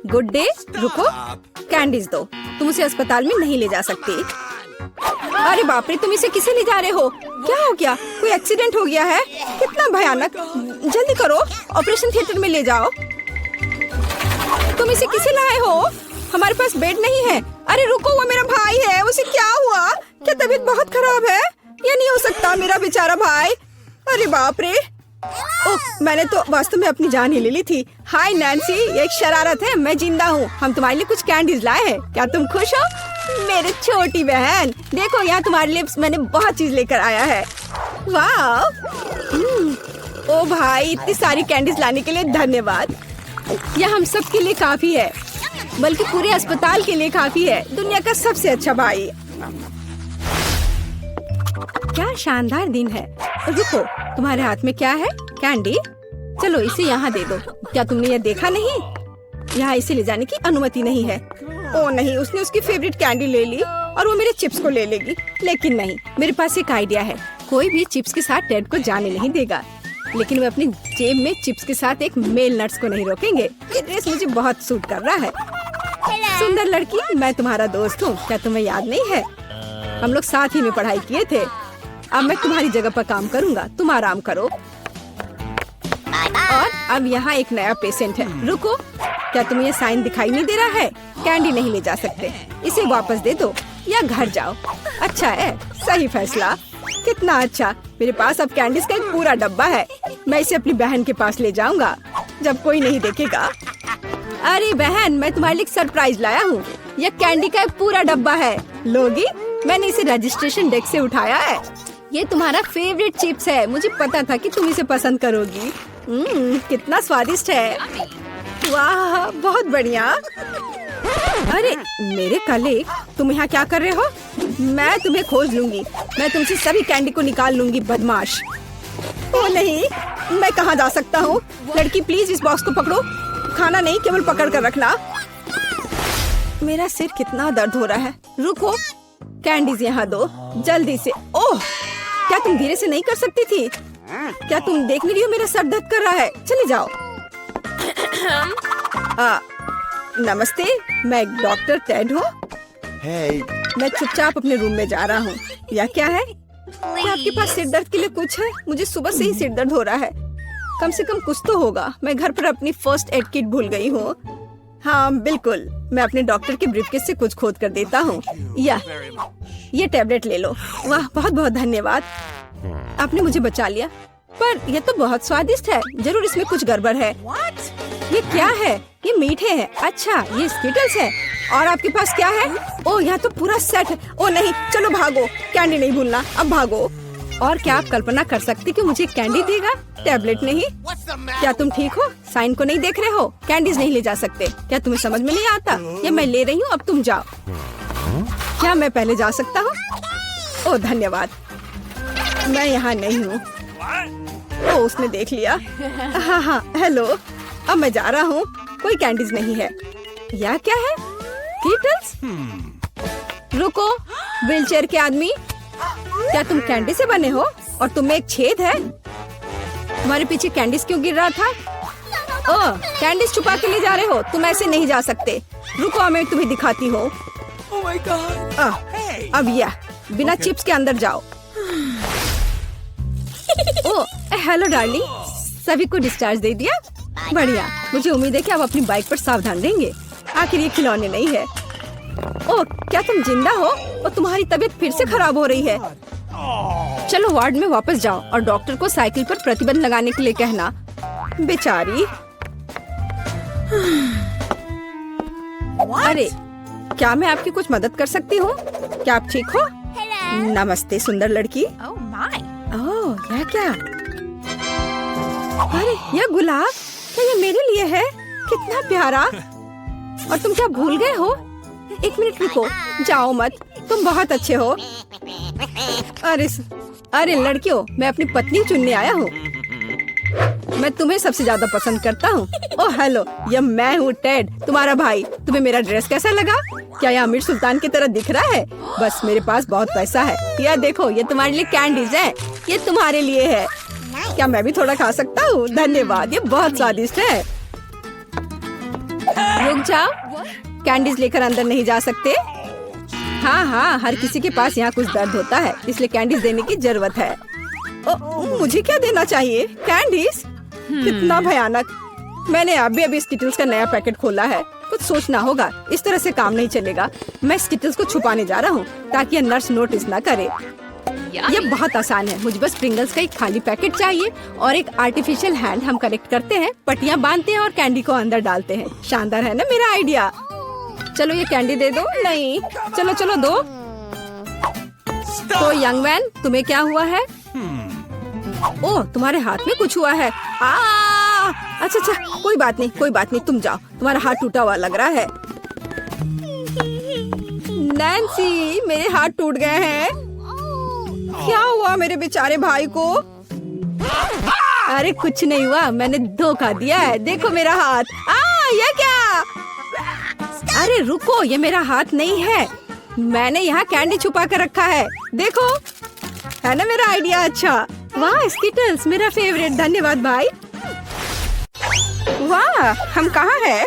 Good day. रुको, candies दो। तुम उसे अस्पताल में नहीं ले जा सकती। अरे बाप रे, तुम इसे किसे ले जा रहे हो? क्या हो गया? कोई एक्सीडेंट हो गया है? कितना भयानक। जल्दी करो, ऑपरेशन थिएटर में ले जाओ। तुम इसे किसे लाए हो? हमारे पास बेड नहीं है। अरे रुको, वो मेरा भाई है। उसे क्या हुआ? क्या तबीयत बहुत खराब है? ये नहीं हो सकता, मेरा बेचारा भाई। अरे बाप रे। ओह, मैंने तो वास्तव में अपनी जान ही ले ली थी। हाय नैन्सी, ये एक शरारत है। मैं जिंदा हूँ। हम तुम्हारे लिए कुछ कैंडीज लाए हैं। क्या तुम खुश हो? मेरी छोटी बहन, देखो यहाँ तुम्हारे लिए मैंने बहुत चीज लेकर आया है। वाह। ओ भाई, इतनी सारी कैंडीज लाने के लिए धन्यवाद। यह हम सब के लिए काफी है, बल्कि पूरे अस्पताल के लिए काफी है। दुनिया का सबसे अच्छा भाई। क्या शानदार दिन है। रुको, तुम्हारे हाथ में क्या है? कैंडी। चलो इसे यहाँ दे दो। क्या तुमने यह देखा नहीं? यहाँ इसे ले जाने की अनुमति नहीं है। ओ नहीं, उसने उसकी फेवरेट कैंडी ले ली और वो मेरे चिप्स को ले लेगी। लेकिन नहीं, मेरे पास एक आइडिया है। कोई भी चिप्स के साथ टेड को जाने नहीं देगा, लेकिन वे अपनी जेब में चिप्स के साथ एक मेल नट्स को नहीं रोकेंगे। ये ड्रेस मुझे बहुत सूट कर रहा है। सुंदर लड़की, मैं तुम्हारा दोस्त हूँ। क्या तुम्हें याद नहीं है? हम लोग साथ ही में पढ़ाई किए थे। अब मैं तुम्हारी जगह पर काम करूँगा, तुम आराम करो। और अब यहाँ एक नया पेशेंट है। रुको, क्या तुम्हें ये साइन दिखाई नहीं दे रहा है? कैंडी नहीं ले जा सकते। इसे वापस दे दो या घर जाओ। अच्छा है, सही फैसला। कितना अच्छा। मेरे पास अब कैंडीज का एक पूरा डब्बा है। मैं इसे अपनी बहन के पास ले जाऊंगा जब कोई नहीं देखेगा। अरे बहन, मैं तुम्हारे लिए सरप्राइज लाया हूँ। यह कैंडी का एक पूरा डब्बा है। लोगी, मैंने इसे रजिस्ट्रेशन डेस्क से उठाया है। ये तुम्हारा फेवरेट चिप्स है। मुझे पता था कि तुम इसे पसंद करोगी। कितना स्वादिष्ट है। वाह, बहुत बढ़िया। अरे मेरे कलीग, तुम यहाँ क्या कर रहे हो? मैं तुम्हें खोज लूंगी। मैं तुमसे सभी कैंडी को निकाल लूंगी, बदमाश। ओ नहीं, मैं कहाँ जा सकता हूँ? लड़की प्लीज इस बॉक्स को पकड़ो। खाना नहीं, केवल पकड़ कर रखना। मेरा सिर कितना दर्द हो रहा है। रुको, कैंडीज यहाँ दो जल्दी से। ओह, क्या तुम धीरे से नहीं कर सकती थी? क्या तुम देख नहीं रही हो मेरा सर दर्द कर रहा है? चले जाओ। नमस्ते, मैं डॉक्टर टेड हूँ। मैं चुपचाप अपने रूम में जा रहा हूँ। यह क्या है? क्या आपके पास सिर दर्द के लिए कुछ है? मुझे सुबह से ही सिर दर्द हो रहा है। कम से कम कुछ तो होगा। मैं घर पर अपनी फर्स्ट एड किट भूल गई हूँ। हाँ बिल्कुल, मैं अपने डॉक्टर के ब्रीफकेस से कुछ खोद कर देता हूँ। ये टैबलेट ले लो। वाह, बहुत बहुत धन्यवाद, आपने मुझे बचा लिया। पर यह तो बहुत स्वादिष्ट है। जरूर इसमें कुछ गड़बड़ है। ये क्या है? ये मीठे हैं। अच्छा, ये स्किटल्स है। और आपके पास क्या है? ओह, यहाँ तो पूरा सेट है। ओह नहीं, चलो भागो। कैंडी नहीं भूलना, अब भागो। और क्या आप कल्पना कर सकती कि मुझे कैंडी देगा, टैबलेट नहीं? क्या तुम ठीक हो? साइन को नहीं देख रहे हो? कैंडीज नहीं ले जा सकते। क्या तुम्हें समझ में नहीं आता? ये मैं ले रही हूँ, अब तुम जाओ। क्या मैं पहले जा सकता हूँ? ओह धन्यवाद, मैं यहाँ नहीं हूँ। ओह, उसने देख लिया। हाँ, हेलो, अब मैं जा रहा हूँ। कोई कैंडीज नहीं है। यह क्या है? कीटल्स? रुको, व्हीलचेयर के आदमी, क्या तुम कैंडी से बने हो? और तुम में एक छेद है। तुम्हारे पीछे कैंडीज क्यों गिर रहा था? ओह, कैंडीज छुपा के ले जा रहे हो? तुम ऐसे नहीं जा सकते। रुको, मैं तुम्हें दिखाती हूँ। अब यह बिना चिप्स के अंदर जाओ। ओह, हेलो डार्लिंग, सभी को डिस्चार्ज दे दिया? बढ़िया, मुझे उम्मीद है कि आप अपनी बाइक पर सावधान रहेंगे। आखिर ये खिलौने नहीं है। ओह, क्या तुम जिंदा हो? और तुम्हारी तबीयत फिर से खराब हो रही है। चलो वार्ड में वापस जाओ और डॉक्टर को साइकिल पर प्रतिबंध लगाने के लिए कहना। बेचारी। अरे, क्या मैं आपकी कुछ मदद कर सकती हूँ? क्या आप ठीक हो? नमस्ते सुंदर लड़की। ओह, यह क्या? अरे, यह गुलाब, क्या ये मेरे लिए है? कितना प्यारा। और तुम क्या भूल गए हो? एक मिनट रुको, जाओ मत, तुम बहुत अच्छे हो। अरे लड़कियों, मैं अपनी पत्नी चुनने आया हूँ। मैं तुम्हें सबसे ज्यादा पसंद करता हूँ। ओह हेलो, यह मैं हूँ टेड, तुम्हारा भाई। तुम्हें मेरा ड्रेस कैसा लगा? क्या यह आमिर सुल्तान की तरह दिख रहा है? बस मेरे पास बहुत पैसा है। यह देखो, ये तुम्हारे लिए कैंडीज है। ये तुम्हारे लिए है। क्या मैं भी थोड़ा खा सकता हूँ? धन्यवाद, ये बहुत स्वादिष्ट है। रुक जाओ। कैंडीज लेकर अंदर नहीं जा सकते। हाँ हाँ, हर किसी के पास यहाँ कुछ दर्द होता है, इसलिए कैंडीज देने की जरूरत है। मुझे क्या देना चाहिए? कैंडीज? कितना भयानक। मैंने अभी स्किटल्स का नया पैकेट खोला है, कुछ सोचना होगा। इस तरह से काम नहीं चलेगा। मैं स्किटल्स को छुपाने जा रहा हूँ ताकि नर्स नोटिस न करे। ये बहुत आसान है। मुझे बस प्रिंगल्स का एक खाली पैकेट चाहिए और एक आर्टिफिशियल हैंड। हम कलेक्ट करते हैं, पट्टियाँ बांधते हैं और कैंडी को अंदर डालते हैं। शानदार है ना मेरा आइडिया? चलो ये कैंडी दे दो। नहीं, चलो चलो दो। तो यंग मैन, तुम्हें क्या हुआ है? ओह, तुम्हारे हाथ में कुछ हुआ है। अच्छा अच्छा, कोई बात नहीं, तुम जाओ। तुम्हारा हाथ टूटा हुआ लग रहा है। नैन्सी, मेरे हाथ टूट गए हैं। क्या हुआ मेरे बेचारे भाई को? अरे कुछ नहीं हुआ, मैंने धोखा दिया है। देखो मेरा हाथ। ये क्या? अरे रुको, ये मेरा हाथ नहीं है। मैंने यहाँ कैंडी छुपा कर रखा है। देखो, है ना मेरा आइडिया अच्छा? वाह स्किटल्स, मेरा फेवरेट। धन्यवाद भाई। वाह, हम कहाँ हैं?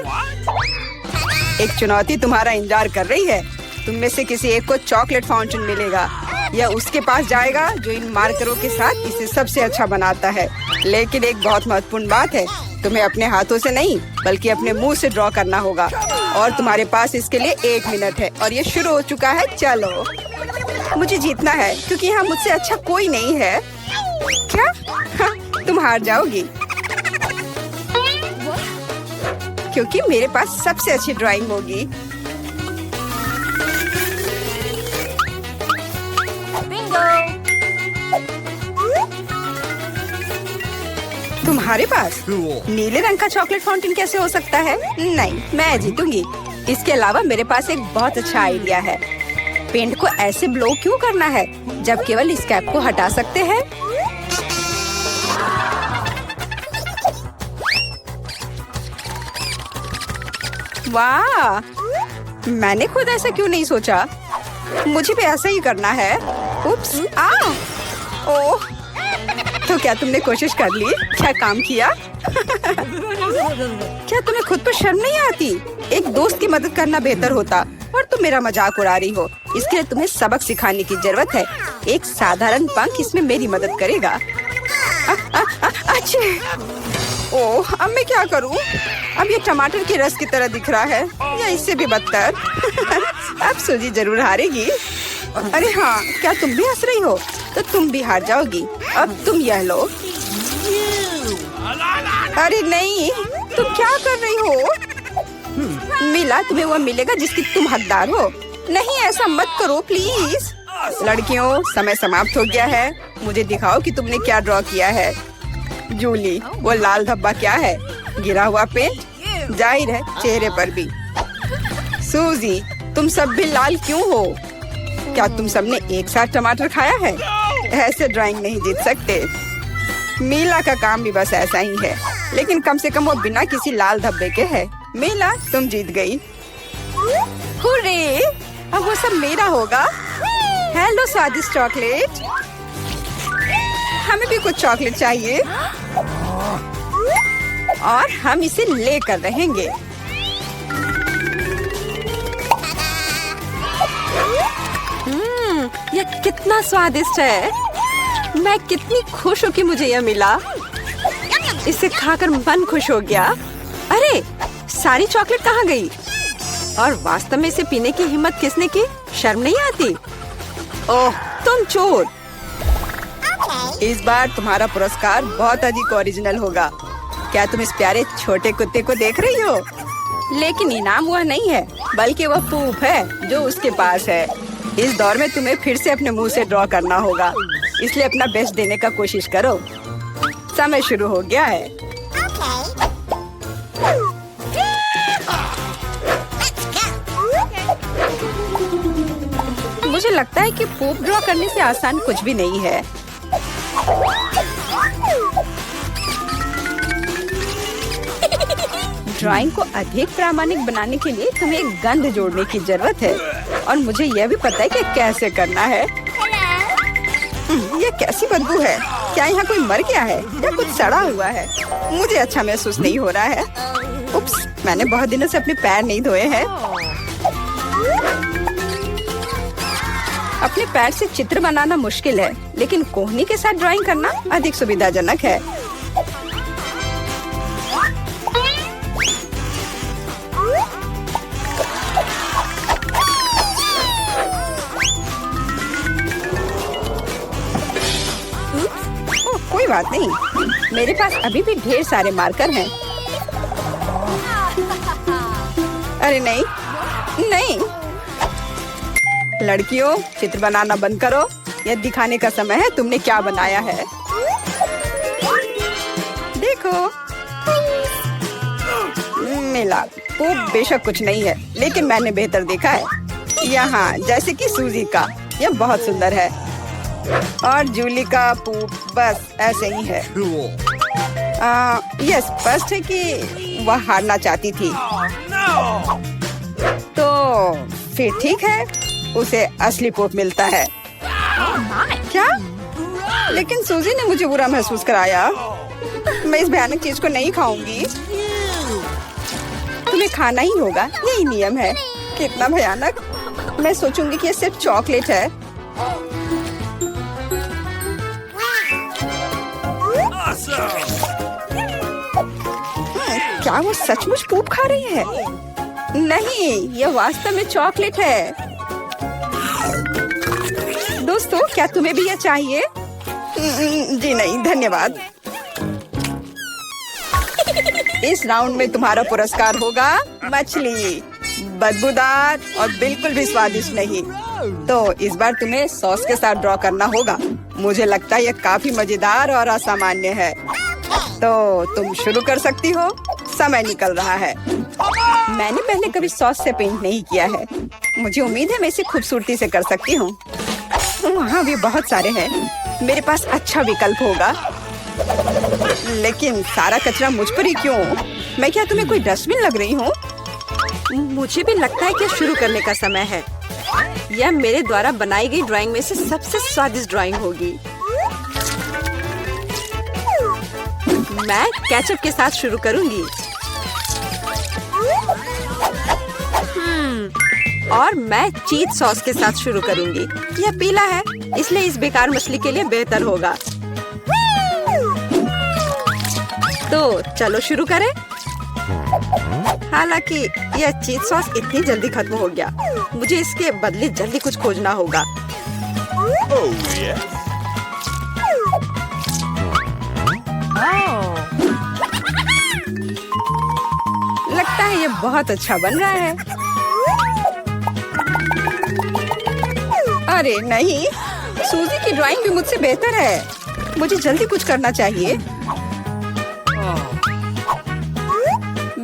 एक चुनौती तुम्हारा इंतजार कर रही है। तुम में से किसी एक को चॉकलेट फाउंटेन मिलेगा। यह उसके पास जाएगा जो इन मार्करों के साथ इसे सबसे अच्छा बनाता है। लेकिन एक बहुत महत्वपूर्ण बात है, तुम्हें अपने हाथों से नहीं बल्कि अपने मुंह से ड्रॉ करना होगा। और तुम्हारे पास इसके लिए 1 मिनट है और ये शुरू हो चुका है। चलो, मुझे जीतना है क्योंकि यहाँ मुझसे अच्छा कोई नहीं है। क्या? हाँ, तुम हार जाओगी क्योंकि मेरे पास सबसे अच्छी ड्राइंग होगी। तुम्हारे पास नीले रंग का चॉकलेट फाउंटेन कैसे हो सकता है? नहीं, मैं जीतूंगी। इसके अलावा मेरे पास एक बहुत अच्छा आइडिया है। पेंट को ऐसे ब्लो क्यों करना है जब केवल इस कैप को हटा सकते हैं? वाह, मैंने खुद ऐसा क्यों नहीं सोचा? मुझे भी ऐसा ही करना है। उप्स, ओह, तो क्या तुमने कोशिश कर ली? क्या काम किया? क्या तुम्हें खुद पर शर्म नहीं आती? एक दोस्त की मदद करना बेहतर होता और तुम मेरा मजाक उड़ा रही हो। इसके लिए तुम्हें सबक सिखाने की जरूरत है। एक साधारण पंख इसमें मेरी मदद करेगा। अच्छा, ओह, अब मैं क्या करूं? अब ये टमाटर के रस की तरह दिख रहा है या इससे भी बदतर। अब सूजी जरूर हारेगी। अरे हाँ, क्या तुम भी हंस रही हो? तो तुम भी हार जाओगी। अब तुम यह लो। अरे नहीं, तुम क्या कर रही हो? मिला, तुम्हें वो मिलेगा जिसकी तुम हकदार हो। नहीं, ऐसा मत करो प्लीज। लड़कियों, समय समाप्त हो गया है। मुझे दिखाओ कि तुमने क्या ड्रॉ किया है। जूली, वो लाल धब्बा क्या है? गिरा हुआ पेंट? जाहिर है, चेहरे पर भी। सूजी, तुम सब भी लाल क्यों हो? क्या तुम सबने एक साथ टमाटर खाया है? ऐसे ड्राइंग नहीं जीत सकते। मीला का काम भी बस ऐसा ही है, लेकिन कम से कम वो बिना किसी लाल धब्बे के है। मीला, तुम जीत गई। हुर्रे! अब वो सब मेरा होगा। हेलो स्वादिष्ट चॉकलेट। हमें भी कुछ चॉकलेट चाहिए और हम इसे लेकर रहेंगे। यह कितना स्वादिष्ट है। मैं कितनी खुश हूँ कि मुझे यह मिला। इसे खाकर मन खुश हो गया। अरे, सारी चॉकलेट कहाँ गई? और वास्तव में इसे पीने की हिम्मत किसने की? शर्म नहीं आती? ओह, तुम चोर। इस बार तुम्हारा पुरस्कार बहुत अधिक ओरिजिनल होगा। क्या तुम इस प्यारे छोटे कुत्ते को देख रही हो? लेकिन इनाम वह नहीं है, बल्कि वह पूप है जो उसके पास है। इस दौर में तुम्हें फिर से अपने मुंह से ड्रॉ करना होगा, इसलिए अपना बेस्ट देने का कोशिश करो। समय शुरू हो गया है। मुझे लगता है कि पूप ड्रॉ करने से आसान कुछ भी नहीं है। ड्राइंग को अधिक प्रामाणिक बनाने के लिए तुम्हें एक गंध जोड़ने की जरूरत है और मुझे यह भी पता है कि कैसे करना है। ये कैसी बदबू है? क्या यहाँ कोई मर गया है या कुछ सड़ा हुआ है? मुझे अच्छा महसूस नहीं हो रहा है। उप्स, मैंने बहुत दिनों से अपने पैर नहीं धोए हैं। अपने पैर से चित्र बनाना मुश्किल है, लेकिन कोहनी के साथ ड्राइंग करना अधिक सुविधाजनक है। कोई बात नहीं, मेरे पास अभी भी ढेर सारे मार्कर हैं। अरे नहीं नहीं, लड़कियों चित्र बनाना बंद करो। यह दिखाने का समय है तुमने क्या बनाया है। देखो मिला, वो बेशक कुछ नहीं है, लेकिन मैंने बेहतर देखा है। यहाँ जैसे कि सूजी का, यह बहुत सुंदर है। और जूली का पूप बस ऐसे ही है। यह स्पष्ट है कि वह हारना चाहती थी। तो फिर ठीक है, उसे असली पूप मिलता है। क्या? लेकिन सूजी ने मुझे बुरा महसूस कराया। मैं इस भयानक चीज को नहीं खाऊंगी। तुम्हें खाना ही होगा, यही नियम है। कितना भयानक। मैं सोचूंगी कि यह सिर्फ चॉकलेट है। क्या वो सचमुच पूप खा रही है? नहीं, यह वास्तव में चॉकलेट है। दोस्तों, क्या तुम्हें भी यह चाहिए? जी नहीं, धन्यवाद। इस राउंड में तुम्हारा पुरस्कार होगा मछली, बदबूदार और बिल्कुल भी स्वादिष्ट नहीं। तो इस बार तुम्हें सॉस के साथ ड्रॉ करना होगा। मुझे लगता है यह काफी मजेदार और असामान्य है। तो तुम शुरू कर सकती हो, समय निकल रहा है। मैंने पहले कभी सॉस से पेंट नहीं किया है। मुझे उम्मीद है मैं इसे खूबसूरती से कर सकती हूँ। वहाँ भी बहुत सारे हैं, मेरे पास अच्छा विकल्प होगा। लेकिन सारा कचरा मुझ पर ही क्यों? मैं क्या तुम्हें कोई डस्टबिन लग रही हूँ? मुझे भी लगता है कि शुरू करने का समय है। यह मेरे द्वारा बनाई गई ड्राइंग में से सबसे स्वादिष्ट ड्राइंग होगी। मैं केचप के साथ शुरू करूंगी। और मैं चीज सॉस के साथ शुरू करूंगी। यह पीला है, इसलिए इस बेकार मछली के लिए बेहतर होगा। तो चलो शुरू करें। हालांकि यह चीज सॉस इतनी जल्दी खत्म हो गया, मुझे इसके बदले जल्दी कुछ खोजना होगा। लगता है यह बहुत अच्छा बन रहा है। अरे नहीं, सूजी की ड्राइंग भी मुझसे बेहतर है। मुझे जल्दी कुछ करना चाहिए।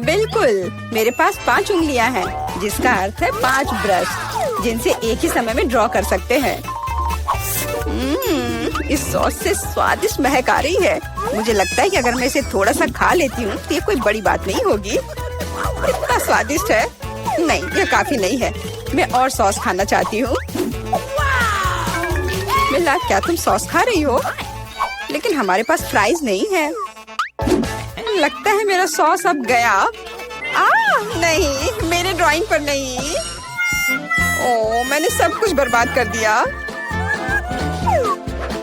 बिल्कुल, मेरे पास 5 उंगलियां हैं, जिसका अर्थ है 5 ब्रश, जिनसे एक ही समय में ड्रॉ कर सकते हैं। इस सॉस से स्वादिष्ट महक आ रही है। मुझे लगता है कि अगर मैं इसे थोड़ा सा खा लेती हूँ तो ये कोई बड़ी बात नहीं होगी। इतना स्वादिष्ट है। नहीं, यह काफी नहीं है। मैं और सॉस खाना चाहती हूँ। मिला, क्या तुम सॉस खा रही हो? लेकिन हमारे पास फ्राइज नहीं है। लगता है मेरा सॉस अब गया। नहीं, मेरे ड्राइंग पर नहीं। ओह, मैंने सब कुछ बर्बाद कर दिया।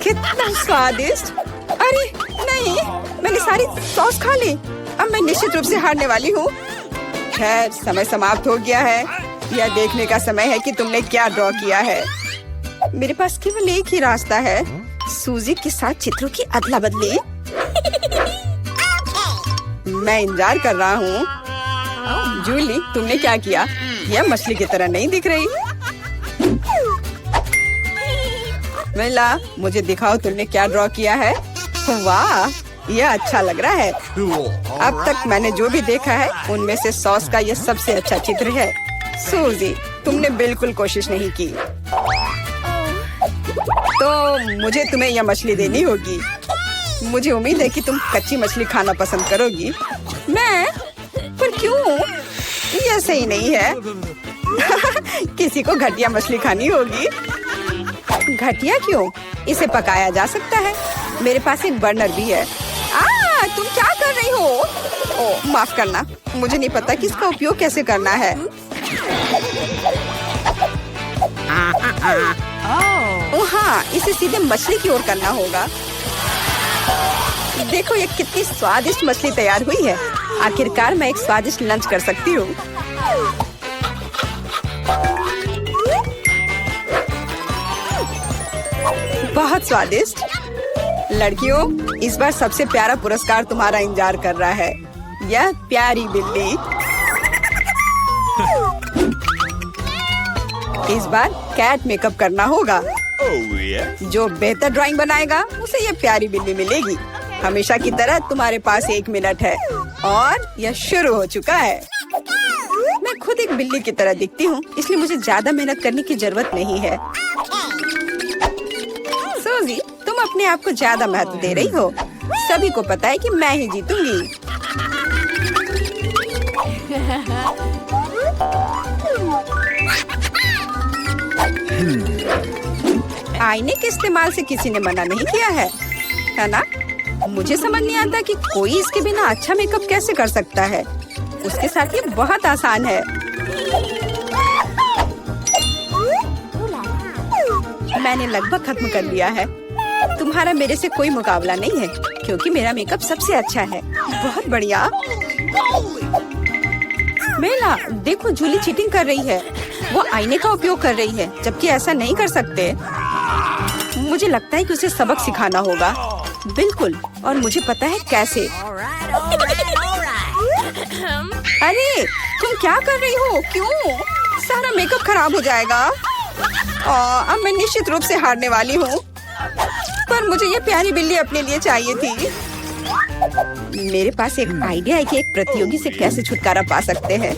कितना स्वादिष्ट। अरे नहीं, मैंने सारी सॉस खा ली। अब मैं निश्चित रूप से हारने वाली हूँ। खैर, समय समाप्त हो गया है। यह देखने का समय है कि तुमने क्या ड्रॉ किया है। मेरे पास केवल एक ही रास्ता है, सूजी के साथ चित्रों की अदला बदली। मैं इंतजार कर रहा हूँ। जूली, तुमने क्या किया? यह मछली की तरह नहीं दिख रही। मिला, मुझे दिखाओ तुमने क्या ड्रॉ किया है। वाह, यह अच्छा लग रहा है। अब तक मैंने जो भी देखा है उनमें से सॉस का यह सबसे अच्छा चित्र है। सूजी, तुमने बिल्कुल कोशिश नहीं की। तो मुझे तुम्हें यह मछली देनी होगी। मुझे उम्मीद है कि तुम कच्ची मछली खाना पसंद करोगी। मैं? पर क्यों? यह सही नहीं है। किसी को घटिया मछली खानी होगी। घटिया क्यों? इसे पकाया जा सकता है। मेरे पास एक बर्नर भी है। तुम क्या कर रही हो? ओह, माफ करना। मुझे नहीं पता कि इसका उपयोग कैसे करना है। ओह हाँ, इसे सीधे मछली की ओर करना होगा। देखो ये कितनी स्वादिष्ट मछली तैयार हुई है। आखिरकार मैं एक स्वादिष्ट लंच कर सकती हूँ। बहुत स्वादिष्ट। लड़कियों, इस बार सबसे प्यारा पुरस्कार तुम्हारा इंतजार कर रहा है। यह प्यारी बिल्ली। इस बार कैट मेकअप करना होगा। जो बेहतर ड्राइंग बनाएगा उसे ये प्यारी बिल्ली मिलेगी। हमेशा की तरह तुम्हारे पास 1 मिनट है और यह शुरू हो चुका है। मैं खुद एक बिल्ली की तरह दिखती हूँ, इसलिए मुझे ज्यादा मेहनत करने की जरूरत नहीं है। सोजी, तुम अपने आप को ज्यादा महत्व दे रही हो। सभी को पता है कि मैं ही जीतूंगी। आईने के इस्तेमाल से किसी ने मना नहीं किया है ना? मुझे समझ नहीं आता कि कोई इसके बिना अच्छा मेकअप कैसे कर सकता है। उसके साथ ये बहुत आसान है। मैंने लगभग खत्म कर लिया है। तुम्हारा मेरे से कोई मुकाबला नहीं है, क्योंकि मेरा मेकअप सबसे अच्छा है। बहुत बढ़िया। मेला, देखो जूली चीटिंग कर रही है। वो आईने का उपयोग कर रही है, जबकि ऐसा नहीं कर सकते। मुझे लगता है कि उसे सबक सिखाना होगा। बिल्कुल, और मुझे पता है कैसे। अरे तुम क्या कर रही हो? क्यों? सारा मेकअप खराब हो जाएगा। अब मैं निश्चित रूप से हारने वाली हूँ। पर मुझे ये प्यारी बिल्ली अपने लिए चाहिए थी। मेरे पास एक आइडिया है कि एक प्रतियोगी से कैसे छुटकारा पा सकते हैं।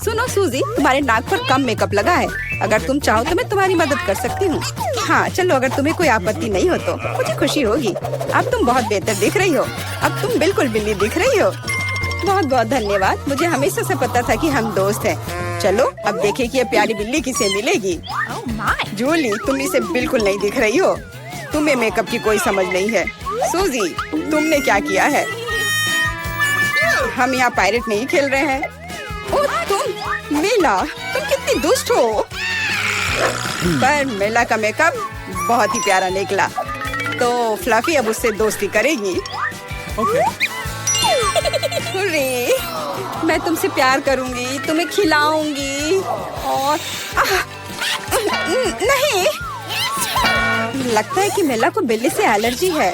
सुनो सूजी, तुम्हारे नाक पर कम मेकअप लगा है। अगर तुम चाहो तो मैं तुम्हारी मदद कर सकती हूँ। हाँ चलो, अगर तुम्हें कोई आपत्ति नहीं हो तो मुझे खुशी होगी। अब तुम बहुत बेहतर दिख रही हो। अब तुम बिल्कुल बिल्ली दिख रही हो। बहुत बहुत धन्यवाद। मुझे हमेशा से पता था कि हम दोस्त हैं। चलो अब देखें कि ये प्यारी बिल्ली किसे मिलेगी। जूली, तुम इसे बिल्कुल नहीं दिख रही हो। तुम्हें मेकअप की कोई समझ नहीं है। सूजी, तुमने क्या किया है? हम यहाँ पायरेट नहीं खेल रहे हैं। ओ तुम मेला, तुम कितनी दुष्ट हो। पर मेला का मेकअप बहुत ही प्यारा निकला, तो फ्लफी अब उससे दोस्ती करेगी। अरे, मैं तुमसे प्यार करूंगी, तुम्हें खिलाऊंगी और नहीं, लगता है कि मेला को बिल्ली से एलर्जी है।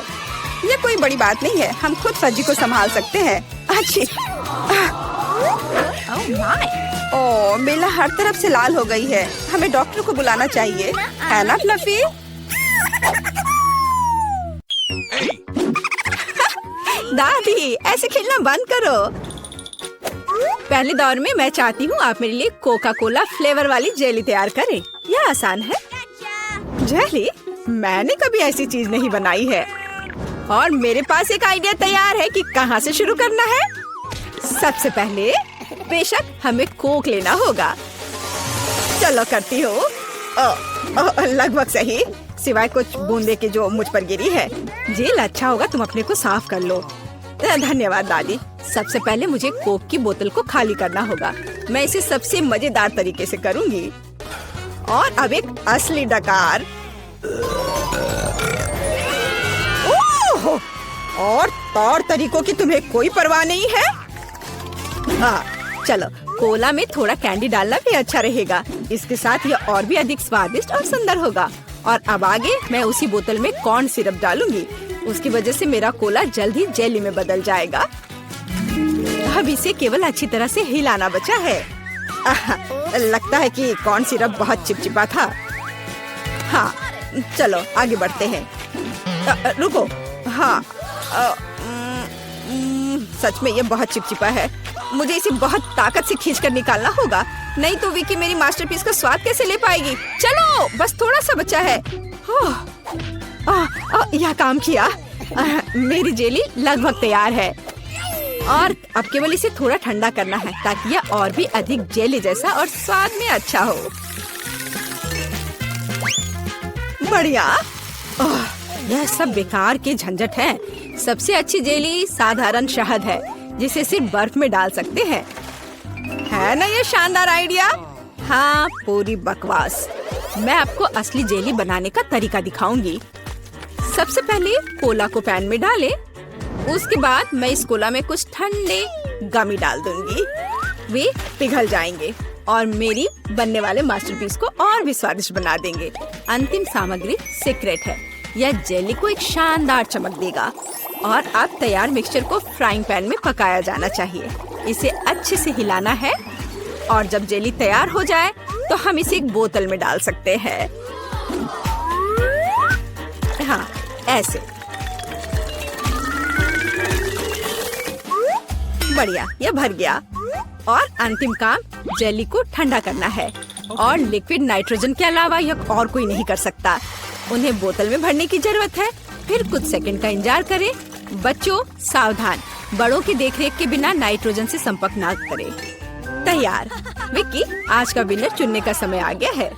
ये कोई बड़ी बात नहीं है, हम खुद फज्जी को संभाल सकते हैं। अच्छी। ओह, मेला हर तरफ से लाल हो गई है। हमें डॉक्टर को बुलाना चाहिए, है ना फ्लफी? दादी, ऐसे खेलना बंद करो। पहले दौर में मैं चाहती हूँ आप मेरे लिए कोका कोला फ्लेवर वाली जेली तैयार करें। यह आसान है। जेली? मैंने कभी ऐसी चीज नहीं बनाई है। और मेरे पास एक आइडिया तैयार है कि कहाँ से शुरू करना है। सबसे पहले बेशक हमें कोक लेना होगा। चलो करती हूँ। लगभग सही, सिवाय कुछ बूंदे के जो मुझ पर गिरी है। जेल अच्छा होगा, तुम अपने को साफ कर लो। धन्यवाद दादी। सबसे पहले मुझे कोक की बोतल को खाली करना होगा। मैं इसे सबसे मजेदार तरीके से करूँगी। और अब एक असली डकार। और तौर तरीकों की तुम्हें कोई परवाह नहीं है। हाँ चलो, कोला में थोड़ा कैंडी डालना भी अच्छा रहेगा। इसके साथ यह और भी अधिक स्वादिष्ट और सुंदर होगा। और अब आगे मैं उसी बोतल में कॉर्न सिरप डालूंगी। उसकी वजह से मेरा कोला जल्द ही जेली में बदल जाएगा। अब इसे केवल अच्छी तरह से हिलाना बचा है। लगता है कि कॉर्न सिरप बहुत चिपचिपा था। हाँ चलो आगे बढ़ते हैं। रुको, हाँ सच में ये बहुत चिपचिपा है। मुझे इसे बहुत ताकत से खींचकर निकालना होगा, नहीं तो विकी मेरी मास्टरपीस का स्वाद कैसे ले पाएगी। चलो, बस थोड़ा सा बचा है। यह काम किया। मेरी जेली लगभग तैयार है। और अब केवल इसे थोड़ा ठंडा करना है ताकि यह और भी अधिक जेली जैसा और स्वाद में अच्छा हो। बढ़िया। यह सब बेकार के झंझट है। सबसे अच्छी जेली साधारण शहद है। जिसे सिर्फ बर्फ में डाल सकते हैं। है ना ये शानदार आइडिया? हाँ, पूरी बकवास। मैं आपको असली जेली बनाने का तरीका दिखाऊंगी। सबसे पहले कोला को पैन में डालें। उसके बाद मैं इस कोला में कुछ ठंडे गमी डाल दूंगी। वे पिघल जाएंगे और मेरी बनने वाले मास्टरपीस को और भी स्वादिष्ट बना देंगे। अंतिम सामग्री सीक्रेट है। यह जेली को एक शानदार चमक देगा। और अब तैयार मिक्सचर को फ्राइंग पैन में पकाया जाना चाहिए। इसे अच्छे से हिलाना है और जब जेली तैयार हो जाए तो हम इसे एक बोतल में डाल सकते हैं। हाँ, ऐसे। बढ़िया, यह भर गया। और अंतिम काम जेली को ठंडा करना है। और लिक्विड नाइट्रोजन के अलावा यह और कोई नहीं कर सकता। उन्हें बोतल में भरने की जरूरत है। फिर कुछ सेकंड का इंतजार करें। बच्चों सावधान, बड़ों की देखरेख के बिना नाइट्रोजन से संपर्क न करें। तैयार। विक्की, आज का विनर चुनने का समय आ गया है।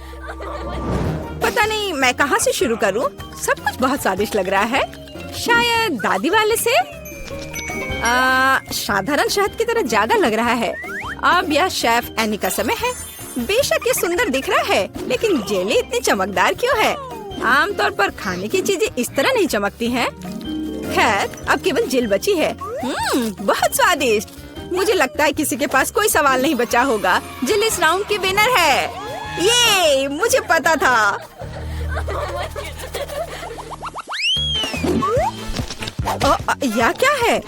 पता नहीं मैं कहाँ से शुरू करूँ। सब कुछ बहुत स्वादिष्ट लग रहा है। शायद दादी वाले से। साधारण शहद की तरह ज्यादा लग रहा है। अब यह शेफ एनी का समय है। बेशक ये सुंदर दिख रहा है, लेकिन जेली इतनी चमकदार क्यों है? आमतौर पर खाने की चीजें इस तरह नहीं चमकती हैं। खैर, अब केवल जेल बची है। बहुत स्वादिष्ट। मुझे लगता है किसी के पास कोई सवाल नहीं बचा होगा। जेल इस राउंड की विनर है। ये मुझे पता था। यह क्या है?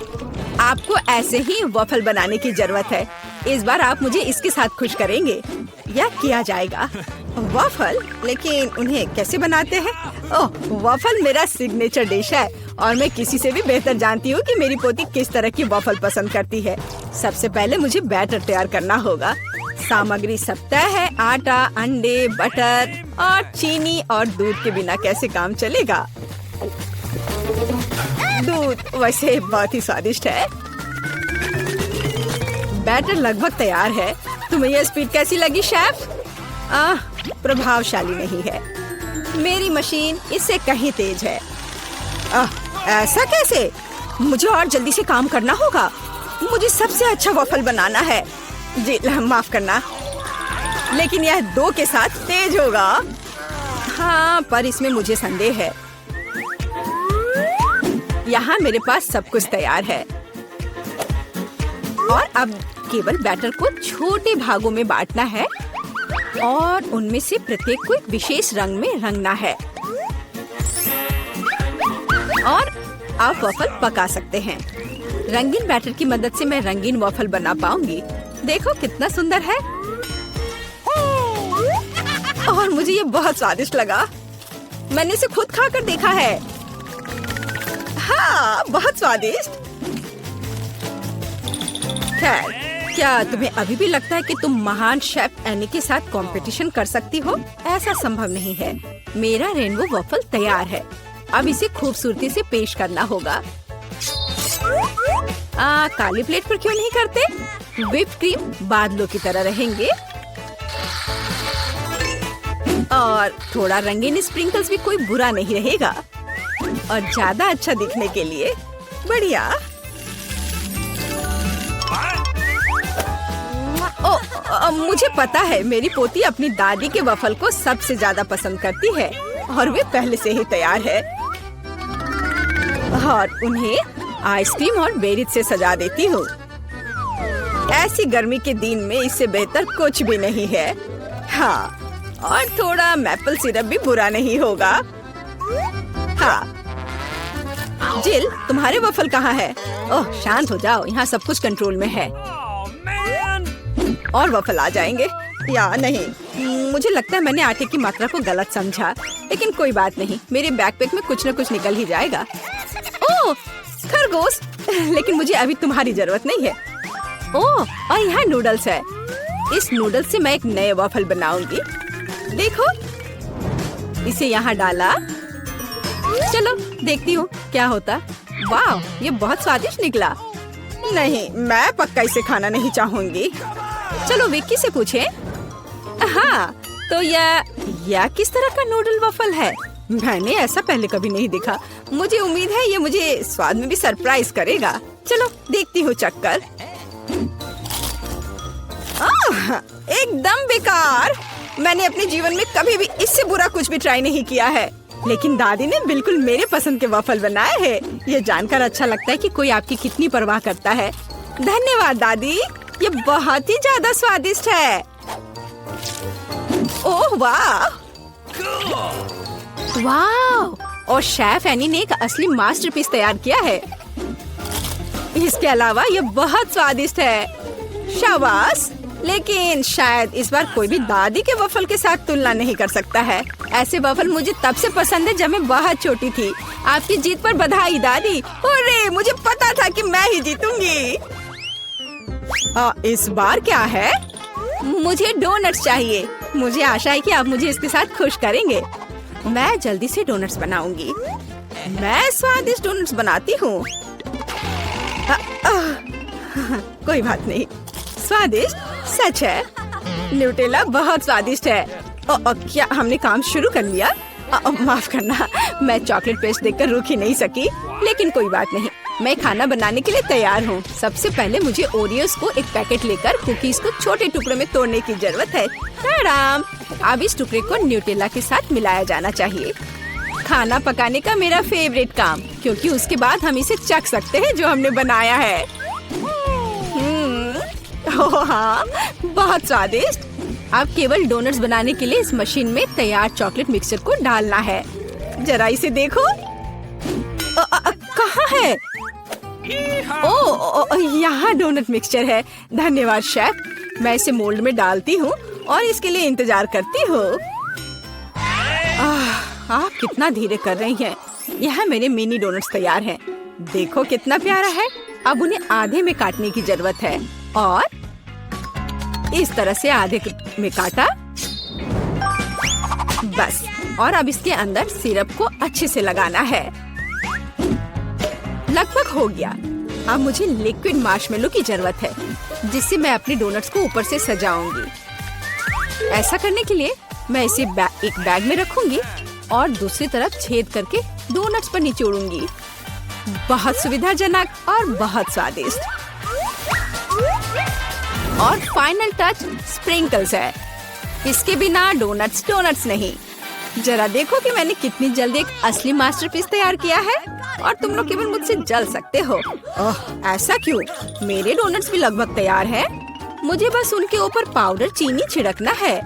आपको ऐसे ही वॉफल बनाने की जरूरत है। इस बार आप मुझे इसके साथ खुश करेंगे। यह किया जाएगा। वॉफल? लेकिन उन्हें कैसे बनाते हैं? ओह, वॉफल मेरा सिग्नेचर डिश है और मैं किसी से भी बेहतर जानती हूँ कि मेरी पोती किस तरह की वॉफल पसंद करती है। सबसे पहले मुझे बैटर तैयार करना होगा। सामग्री सब तय है। आटा, अंडे, बटर और चीनी और दूध के बिना कैसे काम चलेगा? दूध वैसे बहुत ही स्वादिष्ट है। बैटर लगभग तैयार है। तुम्हें यह स्पीड कैसी लगी शेफ? प्रभावशाली नहीं है। मेरी मशीन इससे कहीं तेज है। ऐसा कैसे? मुझे और जल्दी से काम करना होगा। मुझे सबसे अच्छा वॉफल बनाना है। जी माफ करना, लेकिन यह 2 के साथ तेज होगा। हाँ, पर इसमें मुझे संदेह है। यहाँ मेरे पास सब कुछ तैयार है और अब केवल बैटर को छोटे भागों में बांटना है और उनमें से प्रत्येक को एक विशेष रंग में रंगना है। और आप वॉफल पका सकते हैं। रंगीन बैटर की मदद से मैं रंगीन वॉफल बना पाऊंगी। देखो कितना सुंदर है। और मुझे ये बहुत स्वादिष्ट लगा। मैंने इसे खुद खाकर देखा है। हाँ, बहुत स्वादिष्ट। खैर, क्या तुम्हें अभी भी लगता है कि तुम महान शेफ एनी के साथ कंपटीशन कर सकती हो? ऐसा संभव नहीं है। मेरा रेनबो वॉफल तैयार है। अब इसे खूबसूरती से पेश करना होगा। काली प्लेट पर क्यों नहीं करते? व्हिप क्रीम बादलों की तरह रहेंगे और थोड़ा रंगीन स्प्रिंकल्स भी कोई बुरा नहीं रहेगा। और ज्यादा अच्छा दिखने के लिए बढ़िया। मुझे पता है मेरी पोती अपनी दादी के वफल को सबसे ज्यादा पसंद करती है और वे पहले से ही तैयार है। और उन्हें आइसक्रीम और बेरीज से सजा देती हूँ। ऐसी गर्मी के दिन में इससे बेहतर कुछ भी नहीं है। हाँ, और थोड़ा मैपल सिरप भी बुरा नहीं होगा। हाँ, जिल, तुम्हारे वफल कहाँ है? ओह, शांत हो जाओ, यहाँ सब कुछ कंट्रोल में है। और वफल आ जाएंगे या नहीं? मुझे लगता है मैंने आटे की मात्रा को गलत समझा, लेकिन कोई बात नहीं, मेरे बैकपैक में कुछ न कुछ निकल ही जाएगा। ओह, खरगोश, लेकिन मुझे अभी तुम्हारी जरूरत नहीं है। ओह, और यहाँ नूडल्स है। इस नूडल्स से मैं एक नए वफल बनाऊंगी। देखो, इसे यहाँ डाला। चलो देखती हूँ क्या होता। वाह, ये बहुत स्वादिष्ट निकला। नहीं, मैं पक्का इसे खाना नहीं चाहूंगी। चलो विक्की से पूछें। हाँ, तो यह किस तरह का नूडल वफल है? मैंने ऐसा पहले कभी नहीं देखा। मुझे उम्मीद है ये मुझे स्वाद में भी सरप्राइज करेगा। चलो देखती हूँ चक्कर। एकदम बेकार। मैंने अपने जीवन में कभी भी इससे बुरा कुछ भी ट्राई नहीं किया है, लेकिन दादी ने बिल्कुल मेरे पसंद के वफल बनाए हैं। ये जानकर अच्छा लगता है कि कोई आपकी कितनी परवाह करता है। धन्यवाद दादी, ये बहुत ही ज्यादा स्वादिष्ट है। ओह वाह वाह, और शेफ एनी ने एक असली मास्टरपीस तैयार किया है। इसके अलावा ये बहुत स्वादिष्ट है। शाबाश, लेकिन शायद इस बार कोई भी दादी के वफल के साथ तुलना नहीं कर सकता है। ऐसे वफल मुझे तब से पसंद है जब मैं बहुत छोटी थी। आपकी जीत पर बधाई दादी। अरे मुझे पता था कि मैं ही जीतूंगी। इस बार क्या है? मुझे डोनट्स चाहिए। मुझे आशा है कि आप मुझे इसके साथ खुश करेंगे। मैं जल्दी से डोनट्स बनाऊंगी। मैं स्वादिष्ट डोनट्स बनाती हूँ। कोई बात नहीं, स्वादिष्ट सच है। न्यूटेला बहुत स्वादिष्ट है। क्या हमने काम शुरू कर लिया? माफ करना, मैं चॉकलेट पेस्ट देखकर रुक ही नहीं सकी, लेकिन कोई बात नहीं, मैं खाना बनाने के लिए तैयार हूँ। सबसे पहले मुझे ओरियोस को एक पैकेट लेकर कुकीज को छोटे टुकड़ों में तोड़ने की जरूरत है। ताड़ाम! अब इस टुकड़े को न्यूटेला के साथ मिलाया जाना चाहिए। खाना पकाने का मेरा फेवरेट काम, क्योंकि उसके बाद हम इसे चख सकते हैं जो हमने बनाया है। ओह हाँ, बहुत स्वादिष्ट। अब केवल डोनट्स बनाने के लिए इस मशीन में तैयार चॉकलेट मिक्सचर को डालना है। जरा इसे देखो। कहाँ है? यहाँ डोनट मिक्सचर है। धन्यवाद शेफ। मैं इसे मोल्ड में डालती हूँ और इसके लिए इंतजार करती हूँ। आप कितना धीरे कर रही हैं। यहाँ मेरे मिनी डोनट्स तैयार हैं। देखो कितना प्यारा है। अब उन्हें आधे में काटने की जरूरत है और इस तरह से आधे में काटा। बस, और अब इसके अंदर सिरप को अच्छे से लगाना है। लगभग हो गया। अब मुझे लिक्विड मार्शमेलो की जरूरत है, जिससे मैं अपने डोनट्स को ऊपर से सजाऊंगी। ऐसा करने के लिए मैं इसे एक बैग में रखूंगी और दूसरी तरफ छेद करके डोनट्स पर निचोड़ूंगी। बहुत सुविधाजनक और बहुत स्वादिष्ट। और फाइनल टच स्प्रिंकल्स है। इसके बिना डोनट्स डोनट्स नहीं। जरा देखो कि मैंने कितनी जल्दी एक असली मास्टरपीस तैयार किया है, और तुम लोग केवल मुझसे जल सकते हो। ओह, ऐसा क्यों? मेरे डोनट्स भी लगभग तैयार हैं। मुझे बस उनके ऊपर पाउडर चीनी छिड़कना है।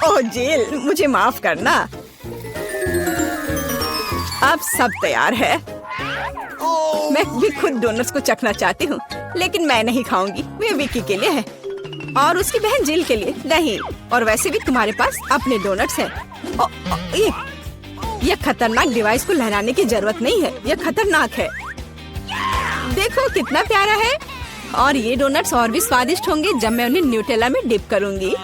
ओह जेल, मुझे माफ करना। अब सब तैयार है। मैं भी खुद डोनट्स को चखना चाहती हूँ, लेकिन मैं नहीं खाऊंगी। वे विकी के लिए है और उसकी बहन जिल के लिए नहीं। और वैसे भी तुम्हारे पास अपने डोनट्स हैं। यह खतरनाक डिवाइस को लहराने की जरूरत नहीं है। यह खतरनाक है। देखो कितना प्यारा है। और ये डोनट्स और भी स्वादिष्ट होंगे जब मैं उन्हें न्यूटेला में डिप करूंगी।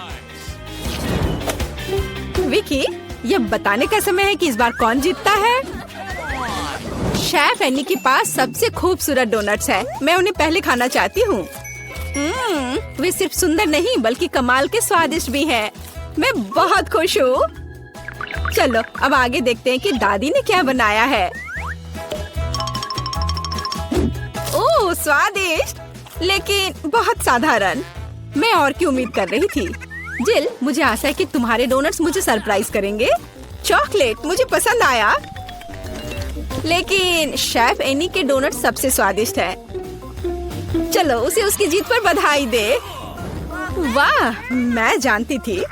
विकी, यह बताने का समय है कि इस बार कौन जीतता है। शेफ एनी के पास सबसे खूबसूरत डोनट्स है। मैं उन्हें पहले खाना चाहती हूँ। वे सिर्फ सुंदर नहीं बल्कि कमाल के स्वादिष्ट भी हैं। मैं बहुत खुश हूँ। चलो अब आगे देखते हैं कि दादी ने क्या बनाया है। ओह स्वादिष्ट, लेकिन बहुत साधारण। मैं और की उम्मीद कर रही थी। जिल, मुझे आशा है कि तुम्हारे डोनट्स मुझे सरप्राइज करेंगे। चॉकलेट मुझे पसंद आया, लेकिन शेफ एनी के डोनट सबसे स्वादिष्ट है। चलो उसे उसकी जीत पर बधाई दे। वाह, मैं जानती थी।